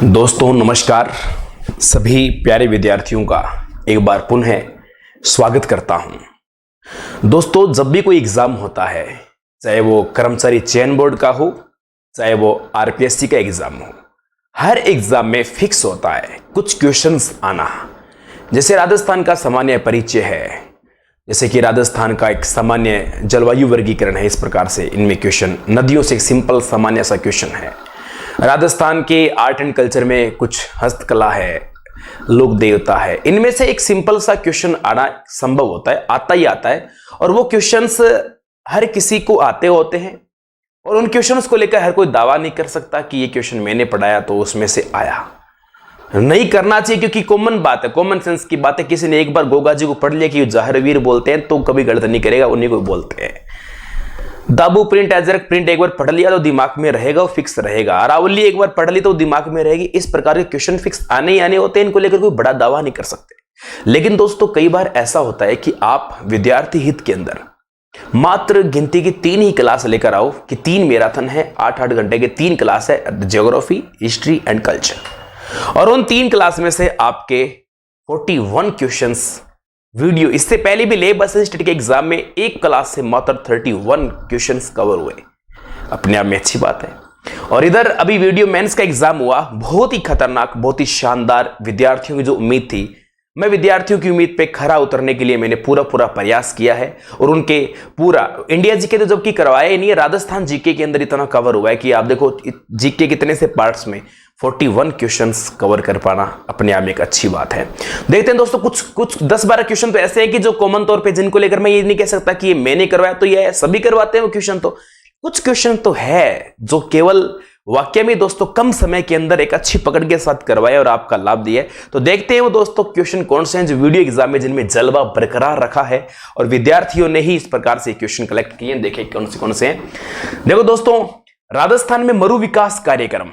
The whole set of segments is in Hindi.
दोस्तों नमस्कार। सभी प्यारे विद्यार्थियों का एक बार पुनः स्वागत करता हूं। दोस्तों जब भी कोई एग्जाम होता है, चाहे वो कर्मचारी चयन बोर्ड का हो, चाहे वो आरपीएससी का एग्जाम हो, हर एग्जाम में फिक्स होता है कुछ क्वेश्चंस आना। जैसे राजस्थान का सामान्य परिचय है, जैसे कि राजस्थान का एक सामान्य जलवायु वर्गीकरण है, इस प्रकार से इनमें क्वेश्चन, नदियों से एक सिंपल सामान्य सा क्वेश्चन है। राजस्थान के आर्ट एंड कल्चर में कुछ हस्तकला है, लोक देवता है, इनमें से एक सिंपल सा क्वेश्चन आना संभव होता है, आता ही आता है। और वो क्वेश्चंस हर किसी को आते होते हैं और उन क्वेश्चंस को लेकर हर कोई दावा नहीं कर सकता कि ये क्वेश्चन मैंने पढ़ाया तो उसमें से आया। नहीं करना चाहिए, क्योंकि कॉमन बात है, कॉमन सेंस की बात है। किसी ने एक बार गोगा जी को पढ़ लिया कि जाहरवीर बोलते हैं तो कभी गलत नहीं करेगा, उन्हीं को बोलते हैं। दाबू प्रिंट एजरक प्रिंट एक बार पढ़ लिया तो दिमाग में रहेगा, वो फिक्स रहेगा। अरावली एक बार पढ़ ली तो दिमाग में रहेगी। इस प्रकार के क्वेश्चन फिक्स आने ही आने होते हैं, इनको लेकर कोई बड़ा दावा नहीं कर सकते। लेकिन दोस्तों कई बार ऐसा होता है कि आप विद्यार्थी हित के अंदर मात्र गिनती की 3 ही क्लास लेकर आओ कि 3 मैराथन है, 8-8 घंटे के 3 क्लास है, ज्योग्राफी, हिस्ट्री एंड कल्चर। और उन 3 क्लास में से आपके 41 क्वेश्चंस वीडियो, इससे पहले भी लेब असिस्टेंट के एग्जाम में एक क्लास से मात्र 31 क्वेश्चंस कवर हुए, अपने आप में अच्छी बात है। और इधर अभी वीडियो मेंस का एग्जाम हुआ, बहुत ही खतरनाक, बहुत ही शानदार। विद्यार्थियों की जो उम्मीद थी, मैं विद्यार्थियों की उम्मीद पे खरा उतरने के लिए मैंने पूरा प्रयास किया है। और उनके पूरा इंडिया जीके तो जबकि करवाया ही नहीं है, राजस्थान जीके के अंदर इतना कवर हुआ है कि आप देखो जीके कितने से पार्ट्स में 41 क्वेश्चंस कवर कर पाना अपने आप में एक अच्छी बात है। देखते हैं दोस्तों, कुछ 10-12 क्वेश्चन तो ऐसे हैं कि जो कॉमन तौर पे, जिनको लेकर मैं ये नहीं कह सकता कि ये मैंने करवाया तो ये सभी करवाते हैं वो क्वेश्चन। तो कुछ क्वेश्चन तो है जो केवल वाक्य में दोस्तों कम समय के अंदर एक अच्छी पकड़ के साथ करवाए और आपका लाभ दिए। तो देखते हैं वो दोस्तों क्वेश्चन कौन से हैं जो वीडियो एग्जाम में जिनमें जलवा बरकरार रखा है और विद्यार्थियों ने ही इस प्रकार से क्वेश्चन कलेक्ट किए। देखें कौन से हैं। देखो दोस्तों, राजस्थान में मरु विकास कार्यक्रम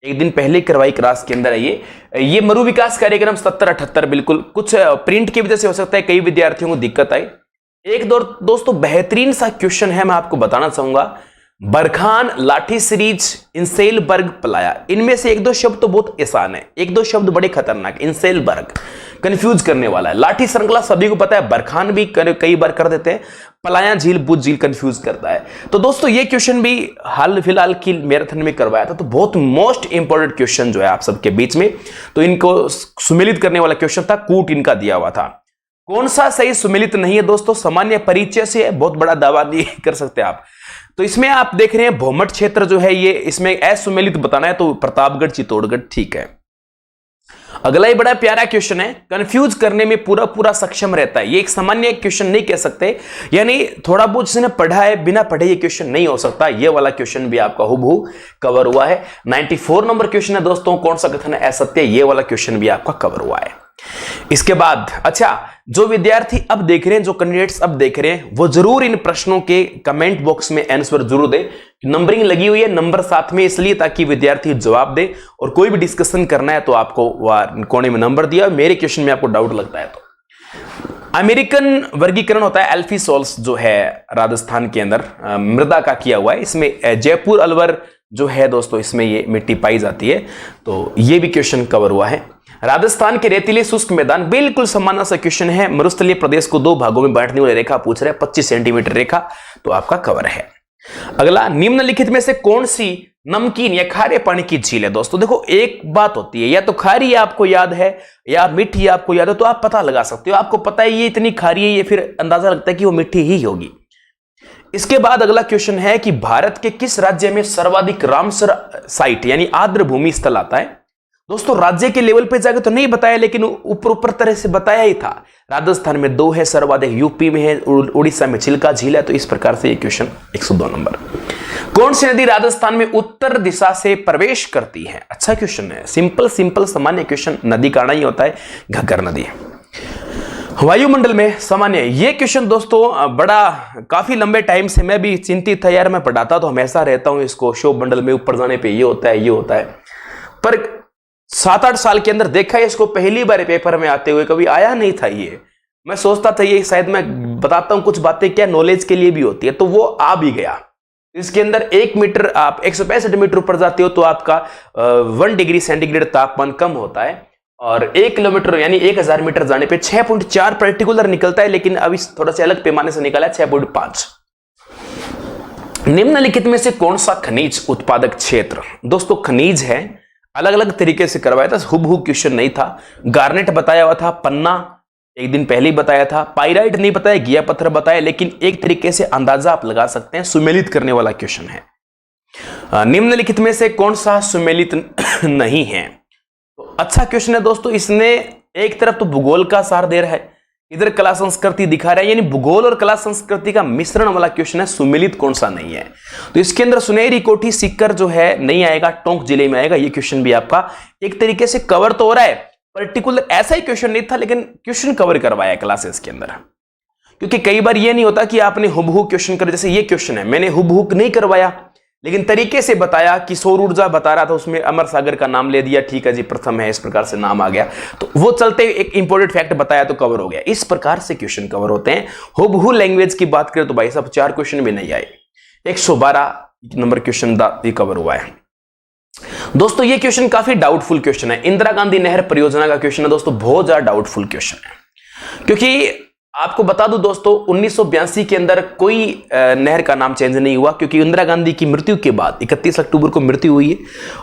एक दिन पहले करवाई क्लास के अंदर है। ये मरु विकास कार्यक्रम 70-78 बिल्कुल कुछ प्रिंट की वजह से हो सकता है कई विद्यार्थियों को दिक्कत आई। एक दोस्तों बेहतरीन सा क्वेश्चन है, मैं आपको बताना चाहूंगा। बरखान, लाठी सीरीज, इंसेलबर्ग, पलाया, इनमें से 1-2 शब्द तो बहुत आसान है, 1-2 शब्द बड़े खतरनाक। इंसेलबर्ग कंफ्यूज करने वाला है, लाठी श्रृंखला सभी को पता है, बरखान भी कई बार कर देते हैं, पलाया झील, बुद्ध झील कंफ्यूज करता है। तो दोस्तों ये क्वेश्चन भी हाल फिलहाल की मैराथन में करवाया था, तो बहुत मोस्ट इंपॉर्टेंट क्वेश्चन जो है आप सबके बीच में, तो इनको सुमेलित करने वाला क्वेश्चन था, कूट इनका दिया हुआ था। कौन सा सही सुमेलित नहीं है दोस्तों, सामान्य परिचय से है, बहुत बड़ा दावा नहीं कर सकते आप। तो इसमें आप देख रहे हैं भौमट क्षेत्र जो है ये, इसमें असुमेलित बताना है तो प्रतापगढ़, चित्तौड़गढ़, ठीक है। अगला ही बड़ा प्यारा क्वेश्चन है, कंफ्यूज करने में पूरा सक्षम रहता है। ये एक सामान्य क्वेश्चन नहीं कह सकते, यानी थोड़ा बहुत जिसने पढ़ा है, बिना पढ़े ये क्वेश्चन नहीं हो सकता। ये वाला क्वेश्चन भी आपका हुबहू कवर हुआ है। 94 नंबर क्वेश्चन है दोस्तों, कौन सा कथन है असत्य, ये वाला क्वेश्चन भी आपका कवर हुआ है। इसके बाद अच्छा, जो विद्यार्थी अब देख रहे हैं, जो कैंडिडेट्स अब देख रहे हैं, वो जरूर इन प्रश्नों के कमेंट बॉक्स में आंसर जरूर दें। नंबरिंग लगी हुई है, नंबर साथ में इसलिए ताकि विद्यार्थी जवाब दे, और कोई भी डिस्कशन करना है तो आपको कोने में नंबर दिया। मेरे क्वेश्चन में आपको डाउट लगता है तो अमेरिकन वर्गीकरण होता है, एल्फीसोल्स जो है राजस्थान के अंदर मृदा का किया हुआ है। इसमें जयपुर अलवर जो है दोस्तों, इसमें ये मिट्टी पाई जाती है, तो ये भी क्वेश्चन कवर हुआ है। राजस्थान के रेतीले शुष्क मैदान, बिल्कुल सामान्य सा क्वेश्चन है। मरुस्थलीय प्रदेश को 2 भागों में बांटने वाली रेखा पूछ रहे हैं, 25 सेंटीमीटर रेखा, तो आपका कवर है। अगला, निम्नलिखित में से कौन सी नमकीन या खारे पानी की झील है। दोस्तों देखो, एक बात होती है, या तो खारी आपको याद है या मीठी आपको याद है, तो आप पता लगा सकते हो। आपको पता है ये इतनी खारी है, ये फिर अंदाजा लगता है कि वो मीठी ही होगी। इसके बाद अगला क्वेश्चन है कि भारत के किस राज्य में सर्वाधिक रामसर साइट यानी आर्द्र भूमि स्थल आता है। दोस्तों राज्य के लेवल पे जाके तो नहीं बताया, लेकिन ऊपर तरह से बताया ही था। राजस्थान में 2 है सर्वाधिक, यूपी में है, उड़ीसा में चिल्का झील है। तो इस प्रकार से ये क्वेश्चन 102 नंबर। कौन सी नदी राजस्थान में उत्तर दिशा से प्रवेश करती है। अच्छा क्वेश्चन है, सिंपल सामान्य क्वेश्चन, नदी का आना ही होता है, घग्गर नदी। वायुमंडल में सामान्य, ये क्वेश्चन दोस्तों बड़ा काफी लंबे टाइम से मैं भी चिंतित था यार, मैं पढ़ाता तो हमेशा रहता हूं इसको, शोभ मंडल में ऊपर जाने पे ये होता है, पर 7-8 साल के अंदर देखा है इसको पहली बार पेपर में आते हुए, कभी आया नहीं था ये। मैं सोचता था ये शायद मैं बताता हूं कुछ बातें क्या नॉलेज के लिए भी होती है, तो वो आ भी गया। इसके अंदर 1 मीटर आप 165 मीटर ऊपर जाते हो तो आपका 1 डिग्री सेंटीग्रेड तापमान कम होता है, और 1 किलोमीटर यानी 1000 मीटर जाने पे 6.4 पर्टिकुलर निकलता है, लेकिन अभी थोड़ा सा अलग पैमाने से निकला है 6.5। निम्नलिखित में से कौन सा खनिज उत्पादक क्षेत्र, दोस्तों खनिज है, अलग अलग तरीके से करवाया था, हुबहू क्वेश्चन नहीं था। गार्नेट बताया हुआ था, पन्ना एक दिन पहले ही बताया था, पाइराइट नहीं बताया, गिया पत्थर बताया, लेकिन एक तरीके से अंदाजा आप लगा सकते हैं, सुमेलित करने वाला क्वेश्चन है। निम्नलिखित में से कौन सा सुमेलित नहीं है, तो अच्छा क्वेश्चन है दोस्तों। इसने एक तरफ तो भूगोल का सार दे रहा है, इधर कला संस्कृति दिखा रहा है, यानी भूगोल और कला संस्कृति का मिश्रण वाला क्वेश्चन है, सुमेलित कौन सा नहीं है। तो इसके अंदर सुनहरी कोठी सीकर जो है नहीं आएगा, टोंक जिले में आएगा। ये क्वेश्चन भी आपका एक तरीके से कवर तो हो रहा है, पर्टिकुलर ऐसा ही क्वेश्चन नहीं था, लेकिन क्वेश्चन कवर करवाया क्लासेस के अंदर। क्योंकि कई बार ये नहीं होता कि आपने हुबहू क्वेश्चन कर, जैसे ये क्वेश्चन है मैंने हुबहू नहीं करवाया, लेकिन तरीके से बताया कि सौर ऊर्जा बता रहा था, उसमें अमर सागर का नाम ले दिया, ठीक है जी प्रथम है, इस प्रकार से नाम आ गया, तो वो चलते एक इंपॉर्टेंट फैक्ट बताया तो कवर हो गया। इस प्रकार से क्वेश्चन कवर होते हैं। हुबहू लैंग्वेज की बात करें तो भाई साहब 4 क्वेश्चन भी नहीं आए, 112 नंबर क्वेश्चन कवर हुआ है। दोस्तों ये क्वेश्चन काफी डाउटफुल क्वेश्चन है, इंदिरा गांधी नहर परियोजना का क्वेश्चन है दोस्तों, बहुत ज्यादा डाउटफुल क्वेश्चन है। क्योंकि आपको बता दूं दोस्तों 1982 के अंदर कोई नहर का नाम चेंज नहीं हुआ, क्योंकि इंदिरा गांधी की मृत्यु के बाद 31 अक्टूबर को मृत्यु हुई है,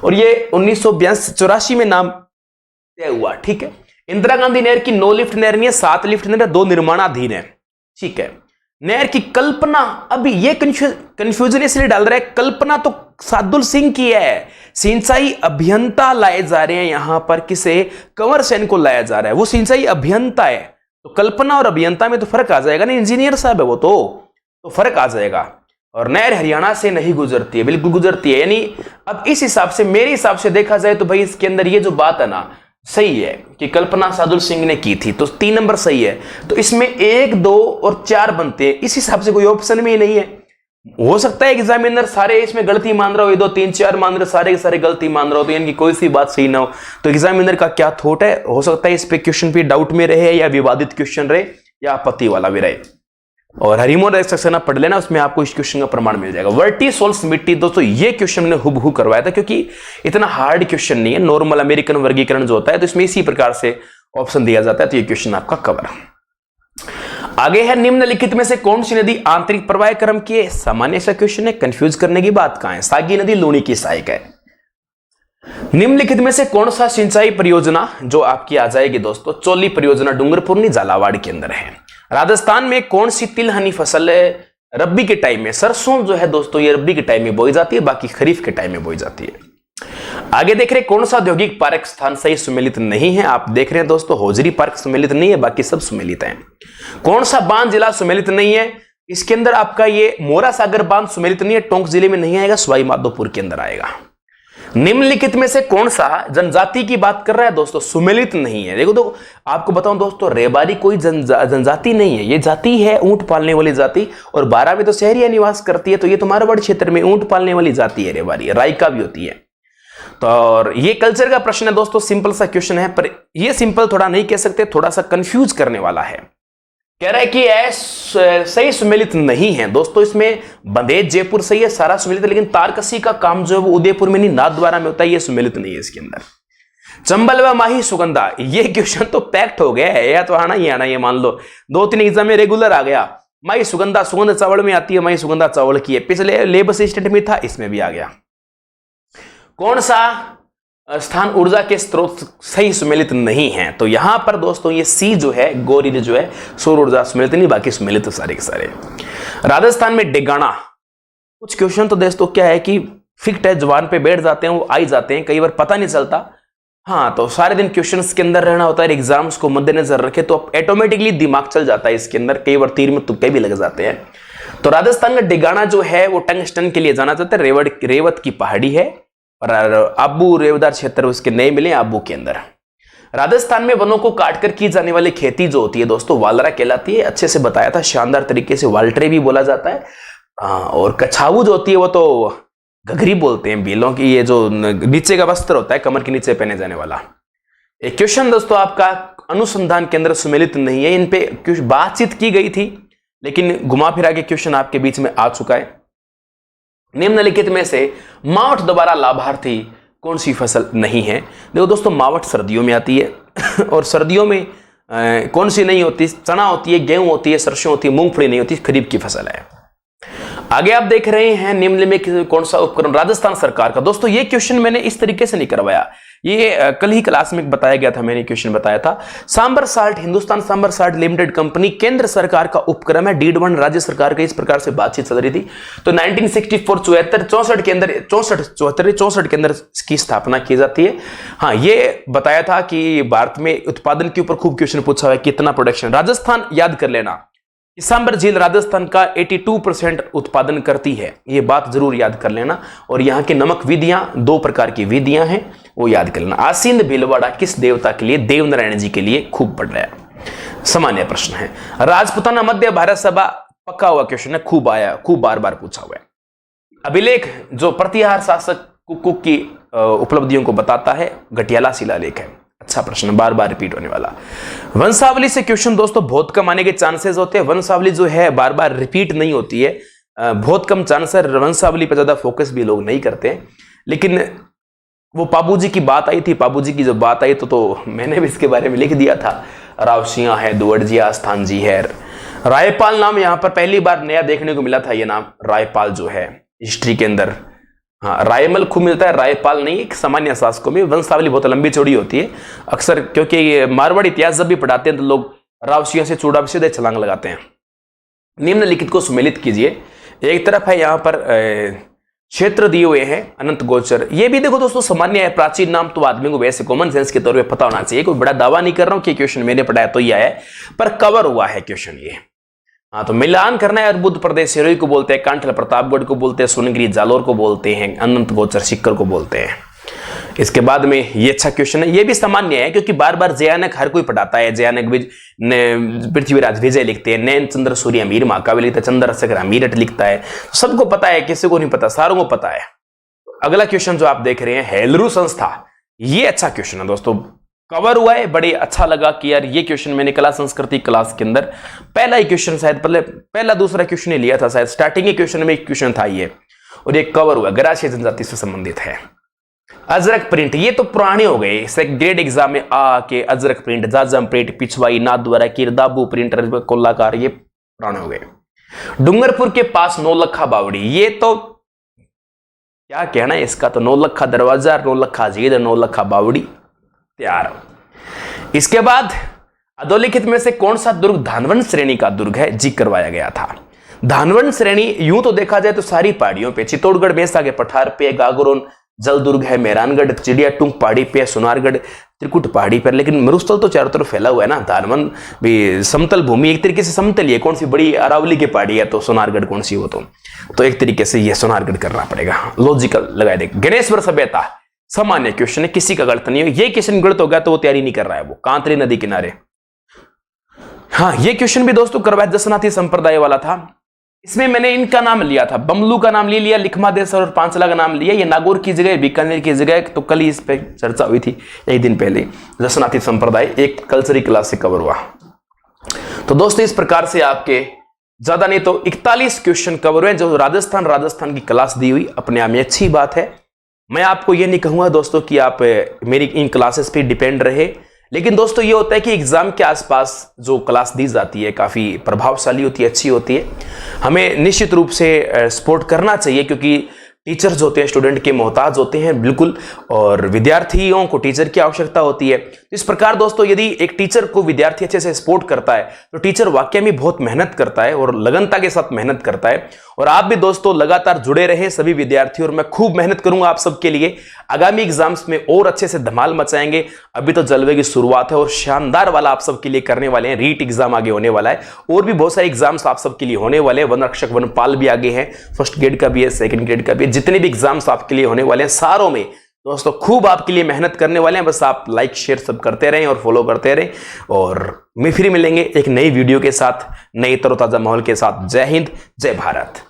और ये 1984 में नाम तय हुआ। ठीक है, इंदिरा गांधी नहर की 9 लिफ्ट नहर नहीं है, 7 लिफ्ट नहर, 2 निर्माणाधीन है। ठीक है, नहर की कल्पना, अभी ये कंफ्यूजन इसलिए डाल रहा है, कल्पना तो सादुल सिंह की है, सिंचाई अभियंता लाए जा रहे हैं यहां पर, किसे, कंवर सेन को लाया जा रहा है, वो सिंचाई अभियंता है। तो कल्पना और अभियंता में तो फर्क आ जाएगा ना, इंजीनियर साहब है वो, तो फर्क आ जाएगा। और नहर हरियाणा से नहीं गुजरती है, बिल्कुल गुजरती है। यानी अब इस हिसाब से, मेरे हिसाब से देखा जाए तो भाई इसके अंदर ये जो बात है ना सही है कि कल्पना सादुल सिंह ने की थी, तो 3 नंबर सही है। तो इसमें 1, 2 और 4 बनते हैं, इस हिसाब से कोई ऑप्शन में ही नहीं है। हो सकता है एग्जामिनर सारे इसमें गलती मान रहा हो, 2, 3, 4 मान रहे, सारे के सारे गलती मान रहा हो, तो इनकी कोई सी बात सही ना हो। तो एग्जामिनर का क्या थॉट है, हो सकता है इस पे क्वेश्चन पे डाउट में रहे, या विवादित क्वेश्चन रहे, या आपत्ति वाला भी रहे। और हरिमोहन सेक्शन आप पढ़ लेना, उसमें आपको इस क्वेश्चन का प्रमाण मिल जाएगा। वर्टिसोल्स मिट्टी, दोस्तों ये क्वेश्चन मैंने हुबहू करवाया था, क्योंकि इतना हार्ड क्वेश्चन नहीं है, नॉर्मल अमेरिकन वर्गीकरण जो होता है, तो इसमें इसी प्रकार से ऑप्शन दिया जाता है। तो ये क्वेश्चन आपका कवर। आगे है, निम्नलिखित में से कौन सी नदी आंतरिक प्रवाह क्रम की है, सामान्य सा क्वेश्चन है, कंफ्यूज करने की बात कहां है। सागी नदी लूणी की सहायक है। निम्नलिखित में से कौन सा सिंचाई परियोजना जो आपकी आ जाएगी दोस्तों, चोली परियोजना डूंगरपुरनी झालावाड़ के अंदर है। राजस्थान में कौन सी तिलहनी फसल है रबी के टाइम में, सरसों जो है दोस्तों ये रबी के टाइम में बोई जाती है, बाकी खरीफ के टाइम में बोई जाती है। आगे देख रहे हैं, कौन सा औद्योगिक पार्क स्थान सही सुमेलित नहीं है। आप देख रहे हैं दोस्तों होजरी पार्क सुमेलित नहीं है, बाकी सब सुमेलित हैं। कौन सा बांध जिला सुमेलित नहीं है, इसके अंदर आपका ये मोरा सागर बांध सुमेलित नहीं है, टोंक जिले में नहीं आएगा, सवाई माधोपुर के अंदर आएगा। निम्नलिखित में से कौन सा जनजाति की बात कर रहा है दोस्तों, सुमेलित नहीं है। देखो तो आपको बताऊं दोस्तों, रेबारी कोई जनजाति नहीं है, ये जाति है ऊंट पालने वाली जाति, और 12 में तो शहरिया निवास करती है, तो ये तो मारवाड़ क्षेत्र में ऊंट पालने वाली जाति है रेबारी, रायका भी होती है। तो और ये कल्चर का प्रश्न है दोस्तों, सिंपल सा क्वेश्चन है, पर ये सिंपल थोड़ा नहीं कह सकते, थोड़ा सा कंफ्यूज करने वाला है। कह रहा है कि सही सुमेलित नहीं है दोस्तों, इसमें बंदेज जयपुर सही है, सारा सुमेलित है, लेकिन तारकसी का काम जो है वो उदयपुर में नहीं नाथद्वारा में होता है, ये सुमेलित नहीं है इसके अंदर। चंबल व माही सुगंधा, ये क्वेश्चन तो पैक्ट हो गया है, या तो आना ही आना, ये मान लो 2-3 एग्जाम में रेगुलर आ गया। माही सुगंधा सुगंध चावल में आती है, माही सुगंधा चावल की है, पिछले लेब असिस्टेंट में था, इसमें भी आ गया। कौन सा स्थान ऊर्जा के स्रोत सही सुमेलित नहीं है, तो यहां पर दोस्तों ये सी जो है गोरी जो है सौर ऊर्जा सुमेलित नहीं, बाकी सुमेलित तो सारे के सारे। राजस्थान में डेगाना, कुछ क्वेश्चन तो दोस्तों क्या है कि फिक्ट है, जवान पे बैठ जाते हैं, वो आई जाते हैं, कई बार पता नहीं चलता। हाँ, तो सारे दिन क्वेश्चंस के अंदर रहना होता है, एग्जाम्स को मद्देनजर रखे तो ऑटोमेटिकली दिमाग चल जाता है इसके अंदर, कई बार तीर में तुक्के भी लग जाते हैं। तो राजस्थान का डेगाना जो है वो टंगस्टन के लिए जाना चाहता है, रेवत की पहाड़ी है, और आबू रेवदार क्षेत्र उसके नए मिले आबू के अंदर। राजस्थान में वनों को काटकर की जाने वाली खेती जो होती है दोस्तों वालरा कहलाती है, अच्छे से बताया था, शानदार तरीके से वाल्ट्रे भी बोला जाता है। और कछाऊ जो होती है वो तो घघरी बोलते हैं, बेलों की, ये जो नीचे का वस्त्र होता है कमर के नीचे पहने जाने वाला। एक क्वेश्चन दोस्तों आपका अनुसंधान केंद्र सुमेलित नहीं है, इन पे बातचीत की गई थी, लेकिन घुमा फिरा के क्वेश्चन आपके बीच में आ चुका है। निम्नलिखित में से मावठ द्वारा लाभार्थी कौन सी फसल नहीं है? देखो दोस्तों, मावठ सर्दियों में आती है और सर्दियों में कौन सी नहीं होती? चना होती है, गेहूं होती है, सरसों होती है, मूंगफली नहीं होती, खरीफ की फसल है। आगे आप देख रहे हैं निम्न में कौन सा उपकरण राजस्थान सरकार का। दोस्तों ये क्वेश्चन मैंने इस तरीके से नहीं करवाया, ये कल ही क्लास में बताया गया था, मैंने क्वेश्चन बताया था। Sambhar salt, Hindustan Sambhar salt limited company केंद्र सरकार का उपक्रम है, डीड 1 राज्य सरकार का। इस प्रकार से बातचीत चल रही थी। तो 1964 64 के अंदर 64 के अंदर इसकी स्थापना की जाती है। हाँ, ये बताया था कि भारत में उत्पादन के ऊपर खूब क्वेश्चन पूछा हुआ है, कितना प्रोडक्शन। राजस्थान याद कर लेना, सांबर झील राजस्थान का 82% उत्पादन करती है, ये बात जरूर याद कर लेना। और यहाँ की नमक विधियां, 2 प्रकार की विधियां हैं, वो याद कर लेना। आसीन भीलवाड़ा किस देवता के लिए? देवनारायण जी के लिए खूब पढ़ रहा है, सामान्य प्रश्न है। राजपुताना मध्य भारत सभा, पक्का हुआ क्वेश्चन है, खूब आया, खूब बार बार पूछा हुआ है। अभिलेख जो प्रतिहार शासक कुक की उपलब्धियों को बताता है, घटियाला शिलालेख है। अच्छा प्रश्न, बार बार रिपीट होने वाला। वंशावली से क्वेश्चन दोस्तों बहुत कम आने के चांसेस होते हैं। वंशावली जो है बार बार रिपीट नहीं होती है, बहुत कम चांस है। वंशावली पर ज्यादा फोकस भी लोग नहीं करते हैं। लेकिन वो पाबूजी की बात आई थी, पाबूजी की जब बात आई तो मैंने भी इसके बारे में लिख दिया था। रावसिया है, दुवड़जिया स्थान जी है। रायपाल नाम यहां पर पहली बार नया देखने को मिला था, ये नाम रायपाल जो है हिस्ट्री के अंदर। हाँ, रायमल खूब मिलता है, रायपाल नहीं। एक सामान्य शासकों में वंशावली बहुत लंबी चौड़ी होती है अक्सर, क्योंकि ये मारवाड़ी इतिहास जब भी पढ़ाते हैं तो लोग रावसिया से चूड़ा सीधे छलांग लगाते हैं। निम्नलिखित को सुमेलित कीजिए। एक तरफ है यहाँ पर क्षेत्र दिए हुए हैं, अनंत गोचर। ये भी देखो दोस्तों सामान्य है, प्राचीन नाम तो आदमी को वैसे कॉमन सेंस के तौर पे पता होना चाहिए। कोई बड़ा दावा नहीं कर रहा हूं कि क्वेश्चन मैंने पढ़ाया तो ये आया है, पर कवर हुआ है क्वेश्चन ये। हाँ, तो मिलान करना है। अर्बुद प्रदेश सिरोही को बोलते हैं, कांठल प्रतापगढ़ को बोलते हैं, सोनगिरी जालोर को बोलते हैं, अनंत गोचर सिक्कर को बोलते हैं। इसके बाद में ये अच्छा क्वेश्चन है, ये भी सामान्य है क्योंकि बार बार जयानक हर कोई पढ़ाता है। जयानक पृथ्वीराज विजय लिखते हैं, नैन चंद्र सूर्य मीर महाकाव्य लिखता है, चंद्रशेखर मीरठ लिखता है। सबको पता है, किसी को नहीं पता, सारों को पता है। अगला क्वेश्चन जो आप देख रहे हैं, हेलरू संस्था, ये अच्छा क्वेश्चन है दोस्तों, कवर हुआ है। बड़े अच्छा लगा कि यार ये क्वेश्चन मैंने कला संस्कृति क्लास के अंदर पहला ही क्वेश्चन, शायद पहला दूसरा क्वेश्चन ही लिया था, शायद स्टार्टिंग के क्वेश्चन में एक क्वेश्चन था ये, और ये कवर हुआ, गरासिया जनजाति से संबंधित है। अजरक प्रिंट, ये तो पुराने हो गए, ग्रेड एग्जाम में आ के अजरक प्रिंट, जाजम प्रिंट, पिछवाई, नाथद्वारा, किरदाबू प्रिंट, कोल्लाकार, ये पुराने हो गए। डूंगरपुर के पास नौलखा बावड़ी, ये तो क्या कहना है इसका, तो नौलखा दरवाजा, नौलखा झील, नौलखा बावड़ी तैयार। इसके बाद अधोलिखित में से कौन सा दुर्ग धानवंत श्रेणी का दुर्ग है? जी करवाया गया था। धानवंत श्रेणी यूं तो देखा जाए तो सारी पहाड़ियों पे, चित्तौड़गढ़ में के पठार पे, गागरोन जल दुर्ग है, मेहरानगढ़ चिड़िया टूंक पहाड़ी पे, सोनारगढ़ त्रिकुट पहाड़ी पर, लेकिन मरुस्थल तो चारों तरफ फैला हुआ है ना। धानवंत भी समतल भूमि, एक तरीके से समतल है। कौन सी बड़ी अरावली की पहाड़ी है तो सोनारगढ़ कौन सी हो, तो एक तरीके से ये सोनारगढ़ करना पड़ेगा, लॉजिकल लगाए देख। गणेश्वर सभ्यता सामान्य क्वेश्चन है, किसी का गलत नहीं है। ये क्वेश्चन गलत हो गया तो वो तैयारी नहीं कर रहा है, वो कांतरी नदी किनारे। हाँ, ये क्वेश्चन भी दोस्तों करवाया, दशनाथी संप्रदाय वाला था। इसमें मैंने इनका नाम लिया था, बमलू का नाम ले लिया, लिखमादेसर और पांचला का नाम लिया। ये नागौर की जगह, बीकानेर की जगह, तो कल ही इस पे चर्चा हुई थी एक दिन पहले। दशनाथी संप्रदाय एक कल्चरी क्लास से कवर हुआ। तो दोस्तों इस प्रकार से आपके ज्यादा नहीं तो 41 क्वेश्चन कवर हुए, जो राजस्थान की क्लास दी हुई, अपने आप में अच्छी बात है। मैं आपको ये नहीं कहूंगा दोस्तों कि आप मेरी इन क्लासेस पे डिपेंड रहे, लेकिन दोस्तों ये होता है कि एग्जाम के आसपास जो क्लास दी जाती है काफी प्रभावशाली होती है, अच्छी होती है। हमें निश्चित रूप से सपोर्ट करना चाहिए, क्योंकि टीचर्स होते हैं स्टूडेंट के मोहताज होते हैं बिल्कुल, और विद्यार्थियों को टीचर की आवश्यकता होती है। इस प्रकार दोस्तों यदि एक टीचर को विद्यार्थी अच्छे से सपोर्ट करता है तो टीचर वाकई में बहुत मेहनत करता है और लगनता के साथ मेहनत करता है। और आप भी दोस्तों लगातार जुड़े रहे सभी विद्यार्थी, और मैं खूब मेहनत करूंगा आप सबके लिए। आगामी एग्जाम्स में और अच्छे से धमाल मचाएंगे। अभी तो जलवे की शुरुआत है और शानदार वाला आप सबके लिए करने वाले हैं। रीट एग्जाम आगे होने वाला है, और भी बहुत सारे एग्जाम्स आप सबके लिए होने वाले हैं। वन रक्षक वनपाल भी आगे हैं, फर्स्ट ग्रेड का भी है, सेकंड ग्रेड का भी है। जितने भी एग्जाम्स आपके लिए होने वाले हैं सारों में दोस्तों खूब आपके लिए मेहनत करने वाले हैं। बस आप लाइक शेयर सब करते रहें और फॉलो करते रहें, और मैं फिर मिलेंगे एक नई वीडियो के साथ, नई तरोताजा माहौल के साथ। जय हिंद, जय भारत।